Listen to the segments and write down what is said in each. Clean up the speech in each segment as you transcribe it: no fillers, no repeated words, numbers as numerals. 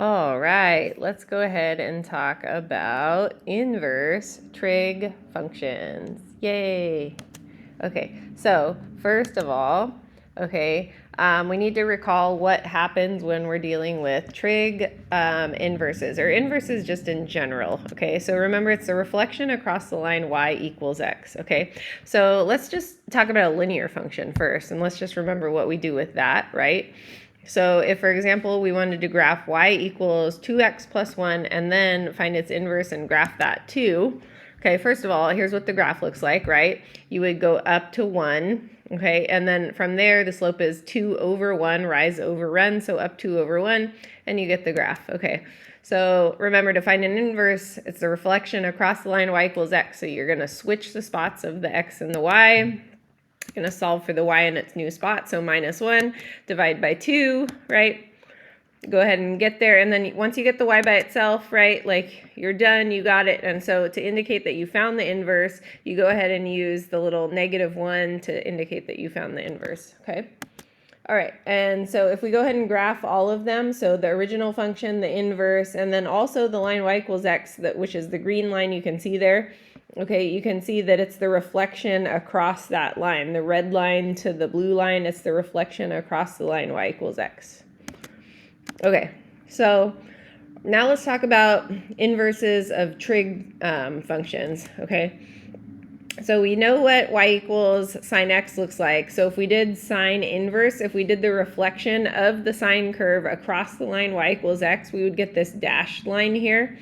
All right, let's go ahead and talk about inverse trig functions. Yay! Okay, so first of all, we need to recall what happens when we're dealing with trig inverses, or inverses just in general. Okay, so remember it's the reflection across the line y equals x. Okay, so let's just talk about a linear function first, and let's just remember what we do with that, right? So if, for example, we wanted to graph y equals 2x plus 1 and then find its inverse and graph that too, okay, first of all, here's what the graph looks like, right? You would go up to 1, okay, and then from there the slope is 2 over 1, rise over run, so up 2 over 1, and you get the graph, okay. So remember, to find an inverse, it's the reflection across the line y equals x, so you're going to switch the spots of the x and the y. Going to solve for the y in its new spot, so minus 1, divide by 2, right? Go ahead and get there, and then once you get the y by itself, right, like you're done, you got it. And so to indicate that you found the inverse, you go ahead and use the little -1 to indicate that you found the inverse, okay? All right, and so if we go ahead and graph all of them, so the original function, the inverse, and then also the line y equals x, which is the green line you can see there, okay, you can see that it's the reflection across that line. The red line to the blue line, it's the reflection across the line y equals x. Okay, so now let's talk about inverses of trig functions, okay? So we know what y equals sine x looks like. So if we did sine inverse, if we did the reflection of the sine curve across the line y equals x, we would get this dashed line here.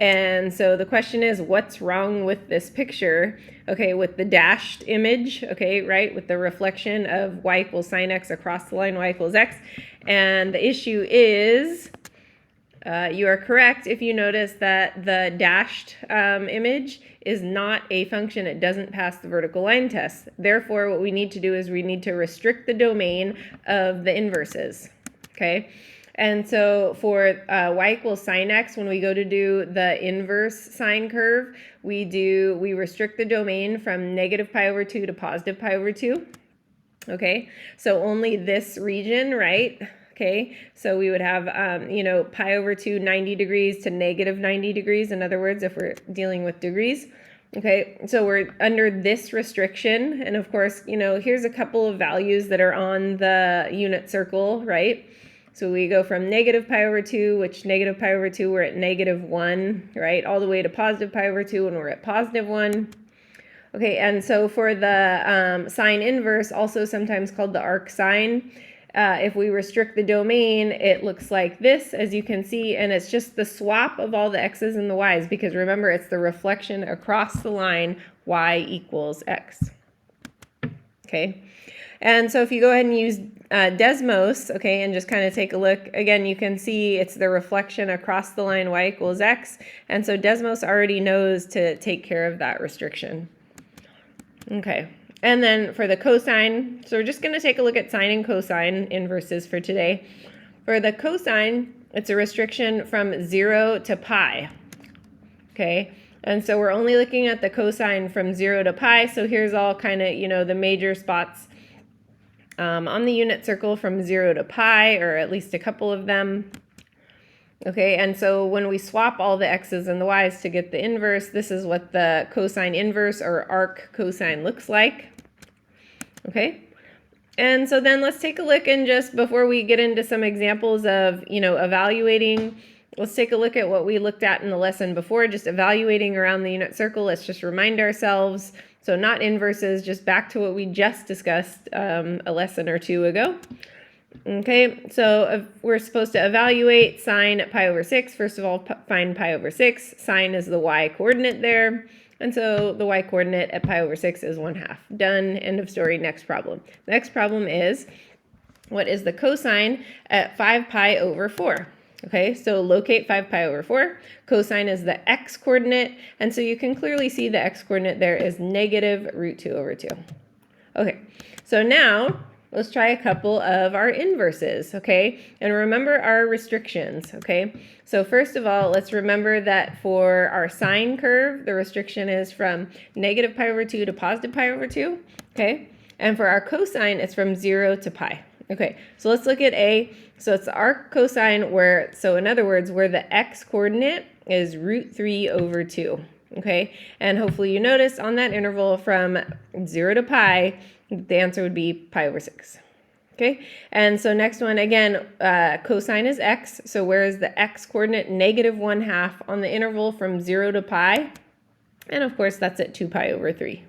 And so the question is, what's wrong with this picture? Okay, with the dashed image, okay, right, with the reflection of y equals sine x across the line y equals x. And the issue is, you are correct if you notice that the dashed image is not a function. It doesn't pass the vertical line test. Therefore, what we need to do is we need to restrict the domain of the inverses, okay? And so for y equals sine x, when we go to do the inverse sine curve, we restrict the domain from -π/2 to +π/2. Okay, so only this region, right? Okay, so we would have, π/2 90 degrees to -90 degrees. In other words, if we're dealing with degrees. Okay, so we're under this restriction. And of course, here's a couple of values that are on the unit circle, right? So we go from -π/2, which -π/2, we're at -1, right? All the way to +π/2, and we're at +1. Okay, and so for the sine inverse, also sometimes called the arc sine, if we restrict the domain, it looks like this, as you can see, and it's just the swap of all the x's and the y's, because remember, it's the reflection across the line y equals x. Okay, and so if you go ahead and use Desmos, okay, and just kind of take a look, again, you can see it's the reflection across the line y equals x, and so Desmos already knows to take care of that restriction. Okay, and then for the cosine, so we're just going to take a look at sine and cosine inverses for today. For the cosine, it's a restriction from 0 to pi. Okay, and so we're only looking at the cosine from 0 to pi, so here's all kind of, the major spots on the unit circle from 0 to pi, or at least a couple of them. Okay, and so when we swap all the x's and the y's to get the inverse, this is what the cosine inverse or arc cosine looks like. Okay, and so then let's take a look, and just before we get into some examples of, evaluating, let's take a look at what we looked at in the lesson before, just evaluating around the unit circle. Let's just remind ourselves, so not inverses, just back to what we just discussed a lesson or two ago. Okay, so we're supposed to evaluate sine at pi/6. First of all, find pi/6. Sine is the y coordinate there. And so the y coordinate at pi/6 is 1/2. Done, end of story, next problem. The next problem is, what is the cosine at 5π/4? Okay, so locate 5π/4. Cosine is the x coordinate, and so you can clearly see the x coordinate there is -√2/2. Okay, so now let's try a couple of our inverses, okay? And remember our restrictions, okay? So first of all, let's remember that for our sine curve, the restriction is from -π/2 to +π/2, okay? And for our cosine, it's from 0 to pi. Okay, so let's look at A. So it's the arc cosine where, so in other words, where the x coordinate is root 3 over 2. Okay, and hopefully you notice on that interval from 0 to pi, the answer would be pi over 6. Okay, and so next one, again, cosine is x, so where is the x coordinate? Negative 1/2 on the interval from 0 to pi, and of course that's at 2 pi over 3.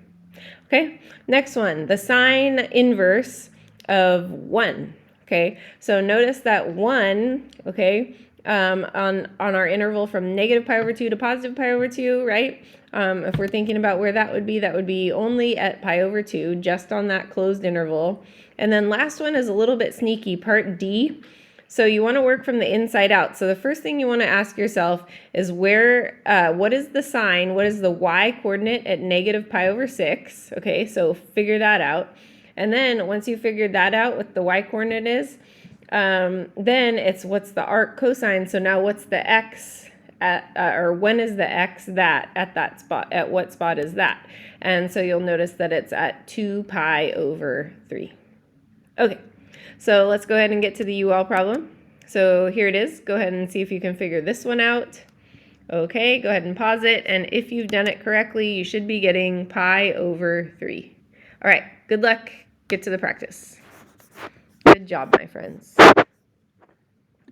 Okay, next one, the sine inverse of 1. Okay, so notice that 1, okay, on our interval from negative pi over 2 to positive pi over 2, right? If we're thinking about where that would be only at pi over 2, just on that closed interval. And then last one is a little bit sneaky, part D. So you want to work from the inside out. So the first thing you want to ask yourself is what is the sine, what is the y coordinate at negative pi over 6? Okay, so figure that out. And then once you figured that out, what the y coordinate is, then it's what's the arc cosine. So now what's the x at, or when is the x at that spot? At what spot is that? And so you'll notice that it's at 2 pi over 3. Okay, so let's go ahead and get to the UL problem. So here it is. Go ahead and see if you can figure this one out. Okay, go ahead and pause it. And if you've done it correctly, you should be getting pi over 3. All right, good luck. Get to the practice. Good job, my friends.